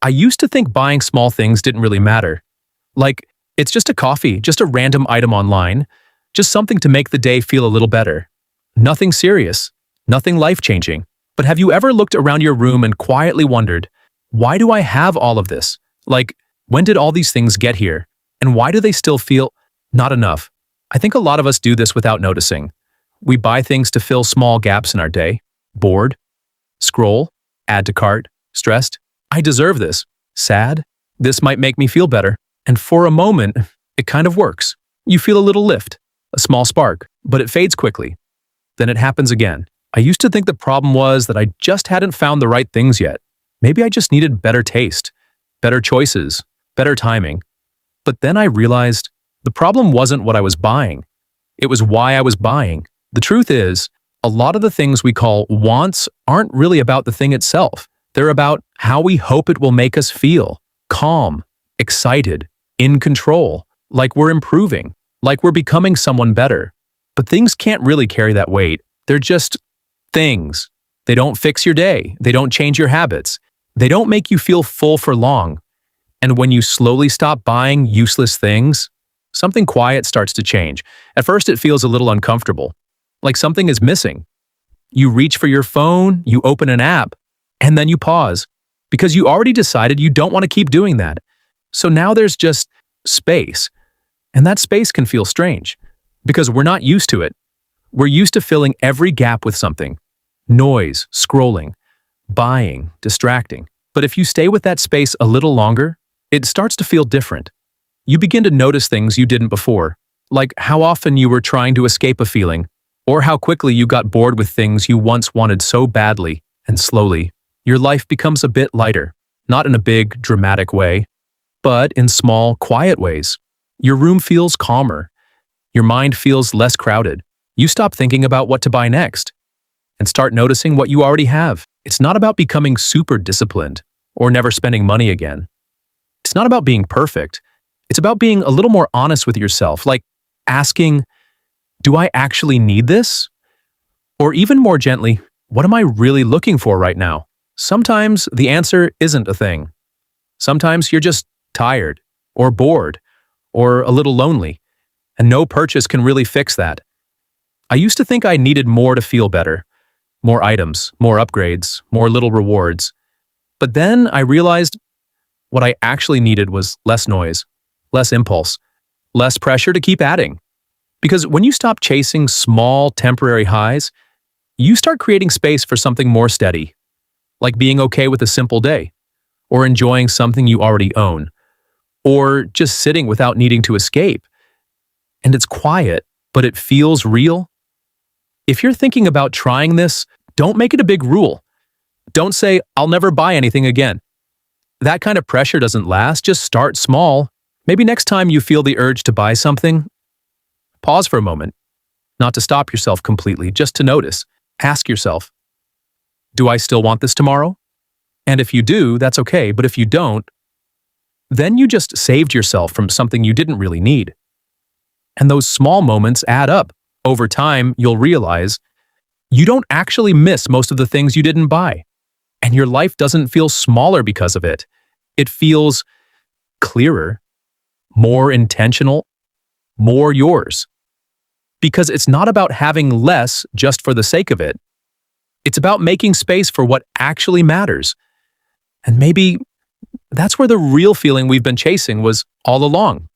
I used to think buying small things didn't really matter. Like, it's just a coffee, just a random item online, just something to make the day feel a little better. Nothing serious, nothing life-changing. But have you ever looked around your room and quietly wondered, why do I have all of this? Like, when did all these things get here? And why do they still feel not enough? I think a lot of us do this without noticing. We buy things to fill small gaps in our day. Bored, scroll, add to cart, stressed. I deserve this. Sad, this might make me feel better. And for a moment, it kind of works. You feel a little lift, a small spark, but it fades quickly. Then it happens again. I used to think the problem was that I just hadn't found the right things yet. Maybe I just needed better taste, better choices, better timing. But then I realized the problem wasn't what I was buying. It was why I was buying. The truth is, a lot of the things we call wants aren't really about the thing itself. They're about how we hope it will make us feel. Calm, excited, in control, like we're improving, like we're becoming someone better. But things can't really carry that weight. They're just things. They don't fix your day. They don't change your habits. They don't make you feel full for long. And when you slowly stop buying useless things, something quiet starts to change. At first, it feels a little uncomfortable, like something is missing. You reach for your phone, you open an app, and then you pause, because you already decided you don't want to keep doing that. So now there's just space. And that space can feel strange, because we're not used to it. We're used to filling every gap with something. Noise, scrolling, buying, distracting. But if you stay with that space a little longer, it starts to feel different. You begin to notice things you didn't before, like how often you were trying to escape a feeling, or how quickly you got bored with things you once wanted so badly, and slowly, your life becomes a bit lighter, not in a big, dramatic way, but in small, quiet ways. Your room feels calmer. Your mind feels less crowded. You stop thinking about what to buy next, and start noticing what you already have. It's not about becoming super disciplined, or never spending money again. It's not about being perfect. It's about being a little more honest with yourself, like asking, do I actually need this? Or even more gently, what am I really looking for right now? Sometimes the answer isn't a thing. Sometimes you're just tired, or bored, or a little lonely, and no purchase can really fix that. I used to think I needed more to feel better. More items, more upgrades, more little rewards. But then I realized what I actually needed was less noise, less impulse, less pressure to keep adding. Because when you stop chasing small, temporary highs, you start creating space for something more steady, like being okay with a simple day, or enjoying something you already own, or just sitting without needing to escape. And it's quiet, but it feels real. If you're thinking about trying this, don't make it a big rule. Don't say, I'll never buy anything again. That kind of pressure doesn't last. Just start small. Maybe next time you feel the urge to buy something, pause for a moment. Not to stop yourself completely, just to notice. Ask yourself, do I still want this tomorrow? And if you do, that's okay. But if you don't, then you just saved yourself from something you didn't really need. And those small moments add up. Over time, you'll realize you don't actually miss most of the things you didn't buy. And your life doesn't feel smaller because of it. It feels clearer, more intentional, more yours. Because it's not about having less just for the sake of it. It's about making space for what actually matters. And maybe that's where the real feeling we've been chasing was all along.